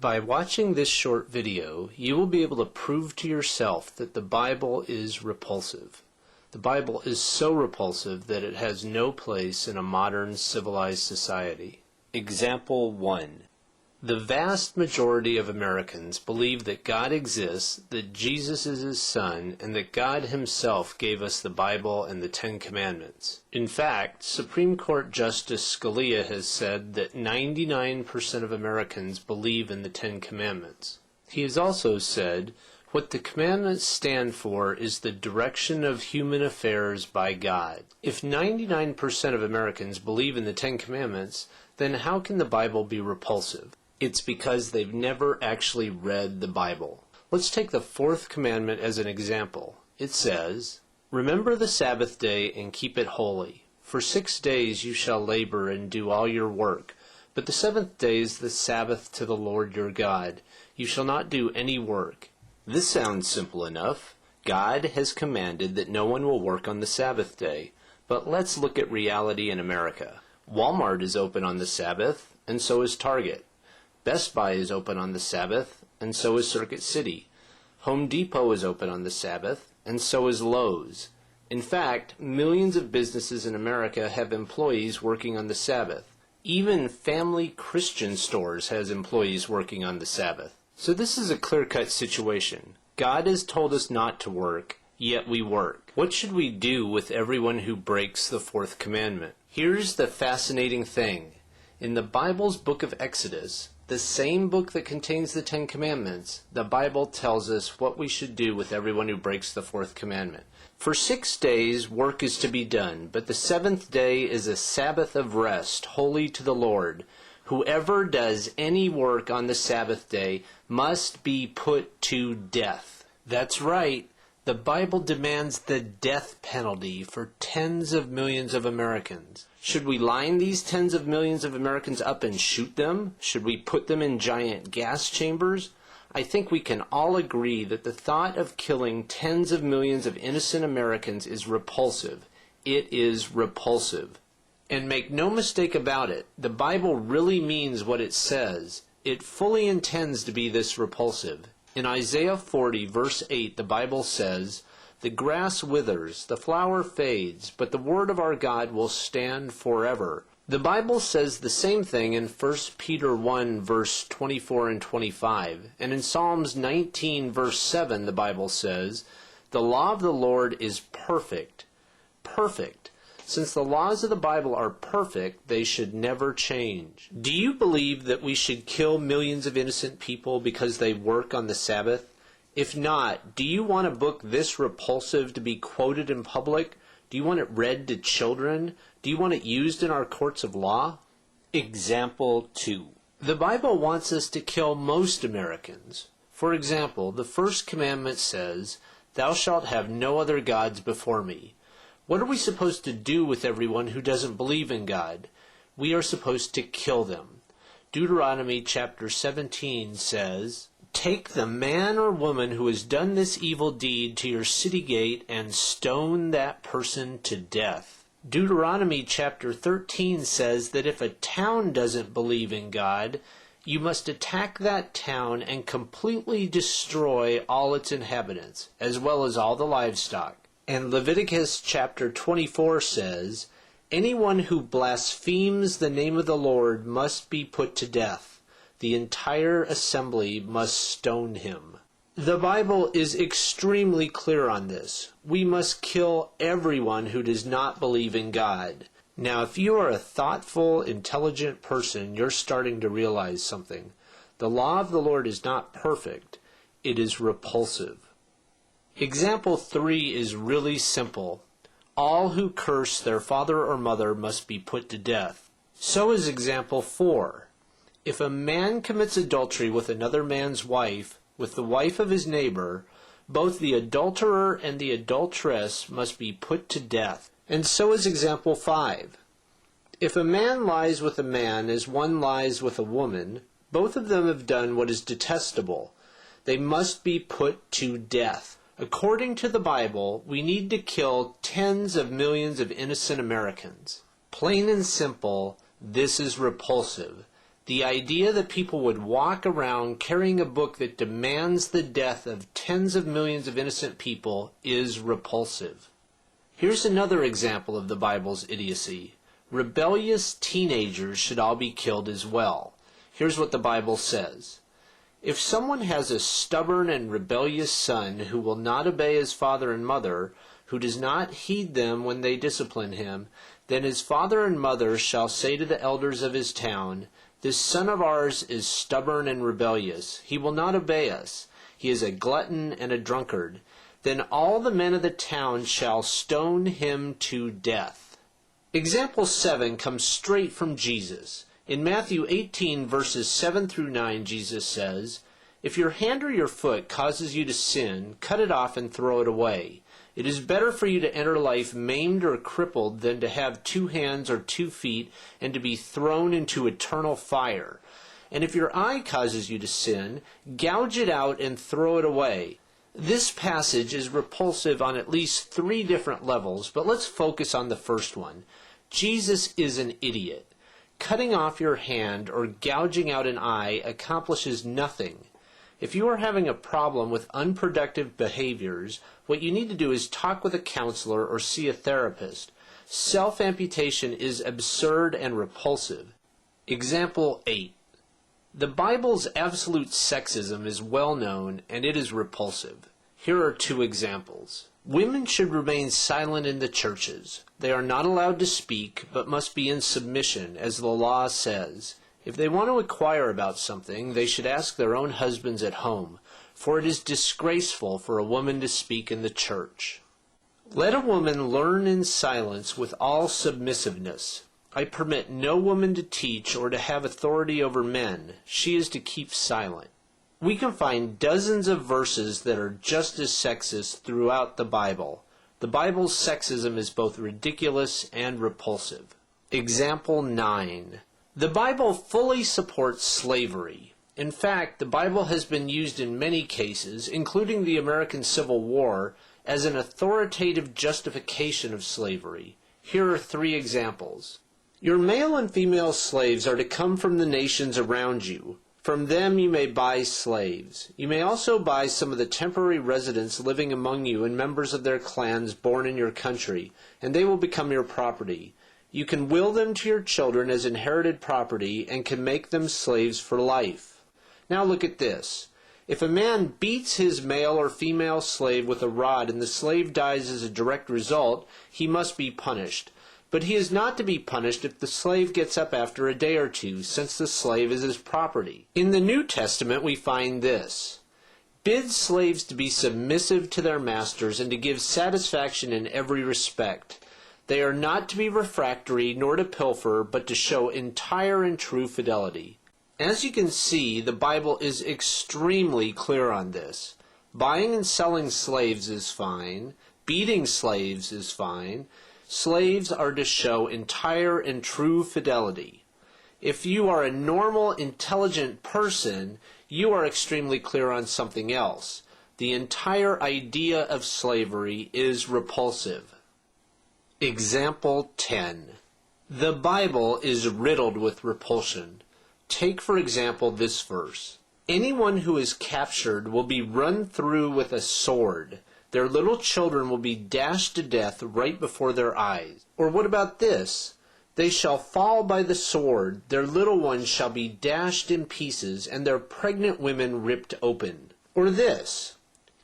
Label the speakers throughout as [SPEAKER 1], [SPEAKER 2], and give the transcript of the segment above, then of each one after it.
[SPEAKER 1] By watching this short video, you will be able to prove to yourself that the Bible is repulsive. The Bible is so repulsive that it has no place in a modern civilized society. Example 1. The vast majority of Americans believe that God exists, that Jesus is His Son, and that God Himself gave us the Bible and the Ten Commandments. In fact, Supreme Court Justice Scalia has said that 99% of Americans believe in the Ten Commandments. He has also said, what the commandments stand for is the direction of human affairs by God. If 99% of Americans believe in the Ten Commandments, then how can the Bible be repulsive? It's because they've never actually read the Bible. Let's take the fourth commandment as an example. It says, "Remember the Sabbath day and keep it holy. For 6 days you shall labor and do all your work. But the seventh day is the Sabbath to the Lord your God. You shall not do any work." This sounds simple enough. God has commanded that no one will work on the Sabbath day. But let's look at reality in America. Walmart is open on the Sabbath, and so is Target. Best Buy is open on the Sabbath, and so is Circuit City. Home Depot is open on the Sabbath, and so is Lowe's. In fact, millions of businesses in America have employees working on the Sabbath. Even Family Christian Stores has employees working on the Sabbath. So this is a clear-cut situation. God has told us not to work, yet we work. What should we do with everyone who breaks the fourth commandment? Here's the fascinating thing. In the Bible's book of Exodus, the same book that contains the Ten Commandments, the Bible tells us what we should do with everyone who breaks the fourth commandment. For 6 days work is to be done, but the seventh day is a Sabbath of rest, holy to the Lord. Whoever does any work on the Sabbath day must be put to death. That's right. The Bible demands the death penalty for tens of millions of Americans. Should we line these tens of millions of Americans up and shoot them? Should we put them in giant gas chambers? I think we can all agree that the thought of killing tens of millions of innocent Americans is repulsive. It is repulsive. And make no mistake about it, the Bible really means what it says. It fully intends to be this repulsive. In Isaiah 40, verse 8, the Bible says, "The grass withers, the flower fades, but the word of our God will stand forever." The Bible says the same thing in 1 Peter 1, verse 24 and 25. And in Psalms 19, verse 7, the Bible says, "The law of the Lord is perfect." Perfect. Since the laws of the Bible are perfect, they should never change. Do you believe that we should kill millions of innocent people because they work on the Sabbath? If not, do you want a book this repulsive to be quoted in public? Do you want it read to children? Do you want it used in our courts of law? Example 2. The Bible wants us to kill most Americans. For example, the first commandment says, "Thou shalt have no other gods before me." What are we supposed to do with everyone who doesn't believe in God? We are supposed to kill them. Deuteronomy chapter 17 says, "Take the man or woman who has done this evil deed to your city gate and stone that person to death." Deuteronomy chapter 13 says that if a town doesn't believe in God, you must attack that town and completely destroy all its inhabitants, as well as all the livestock. And Leviticus chapter 24 says, "Anyone who blasphemes the name of the Lord must be put to death. The entire assembly must stone him." The Bible is extremely clear on this. We must kill everyone who does not believe in God. Now, if you are a thoughtful, intelligent person, you're starting to realize something. The law of the Lord is not perfect. It is repulsive. Example 3 is really simple. All who curse their father or mother must be put to death. So is example 4. If a man commits adultery with another man's wife, with the wife of his neighbor, both the adulterer and the adulteress must be put to death. And so is example 5. If a man lies with a man as one lies with a woman, both of them have done what is detestable. They must be put to death. According to the Bible, we need to kill tens of millions of innocent Americans. Plain and simple, this is repulsive. The idea that people would walk around carrying a book that demands the death of tens of millions of innocent people is repulsive. Here's another example of the Bible's idiocy. Rebellious teenagers should all be killed as well. Here's what the Bible says. If someone has a stubborn and rebellious son who will not obey his father and mother, who does not heed them when they discipline him, then his father and mother shall say to the elders of his town, This son of ours is stubborn and rebellious. He will not obey us. He is a glutton and a drunkard. Then all the men of the town shall stone him to death. Example 7 comes straight from Jesus. In Matthew 18, verses 7 through 9, Jesus says, If your hand or your foot causes you to sin, cut it off and throw it away. It is better for you to enter life maimed or crippled than to have 2 hands or 2 feet and to be thrown into eternal fire. And if your eye causes you to sin, gouge it out and throw it away. This passage is repulsive on at least 3 different levels, but let's focus on the first one. Jesus is an idiot. Cutting off your hand or gouging out an eye accomplishes nothing. If you are having a problem with unproductive behaviors, what you need to do is talk with a counselor or see a therapist. Self-amputation is absurd and repulsive. Example 8. The Bible's absolute sexism is well known and it is repulsive. Here are 2 examples. Women should remain silent in the churches. They are not allowed to speak, but must be in submission, as the law says. If they want to inquire about something, they should ask their own husbands at home, for it is disgraceful for a woman to speak in the church. Let a woman learn in silence with all submissiveness. I permit no woman to teach or to have authority over men. She is to keep silent. We can find dozens of verses that are just as sexist throughout the Bible. The Bible's sexism is both ridiculous and repulsive. Example 9. The Bible fully supports slavery. In fact, the Bible has been used in many cases, including the American Civil War, as an authoritative justification of slavery. Here are 3 examples. Your male and female slaves are to come from the nations around you. From them you may buy slaves. You may also buy some of the temporary residents living among you and members of their clans born in your country, and they will become your property. You can will them to your children as inherited property and can make them slaves for life. Now look at this. If a man beats his male or female slave with a rod and the slave dies as a direct result, he must be punished. But he is not to be punished if the slave gets up after a day or 2, since the slave is his property. In the New Testament we find this. Bid slaves to be submissive to their masters and to give satisfaction in every respect. They are not to be refractory nor to pilfer, but to show entire and true fidelity. As you can see, the Bible is extremely clear on this. Buying and selling slaves is fine. Beating slaves is fine. Slaves are to show entire and true fidelity. If you are a normal, intelligent person, you are extremely clear on something else. The entire idea of slavery is repulsive. Example 10. The Bible is riddled with repulsion. Take, for example, this verse. Anyone who is captured will be run through with a sword. Their little children will be dashed to death right before their eyes. Or what about this? They shall fall by the sword, their little ones shall be dashed in pieces, and their pregnant women ripped open. Or this,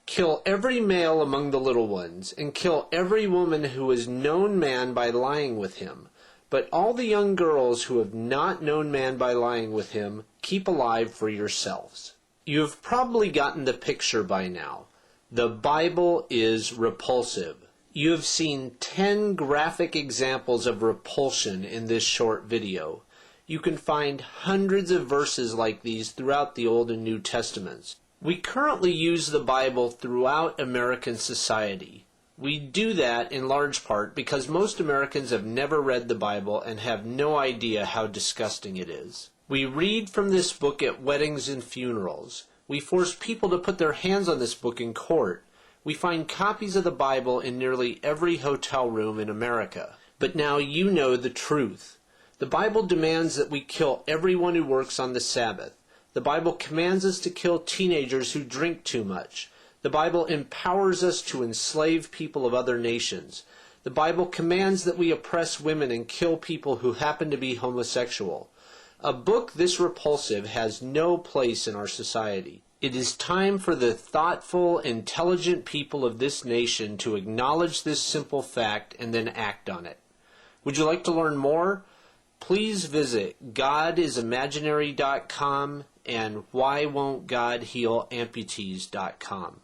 [SPEAKER 1] kill every male among the little ones, and kill every woman who has known man by lying with him. But all the young girls who have not known man by lying with him, keep alive for yourselves. You have probably gotten the picture by now. The Bible is repulsive. You have seen 10 graphic examples of repulsion in this short video. You can find hundreds of verses like these throughout the Old and New Testaments. We currently use the Bible throughout American society. We do that in large part because most Americans have never read the Bible and have no idea how disgusting it is. We read from this book at weddings and funerals. We force people to put their hands on this book in court. We find copies of the Bible in nearly every hotel room in America. But now you know the truth. The Bible demands that we kill everyone who works on the Sabbath. The Bible commands us to kill teenagers who drink too much. The Bible empowers us to enslave people of other nations. The Bible commands that we oppress women and kill people who happen to be homosexual. A book this repulsive has no place in our society. It is time for the thoughtful, intelligent people of this nation to acknowledge this simple fact and then act on it. Would you like to learn more? Please visit godisimaginary.com and whywon'tgodhealamputees.com.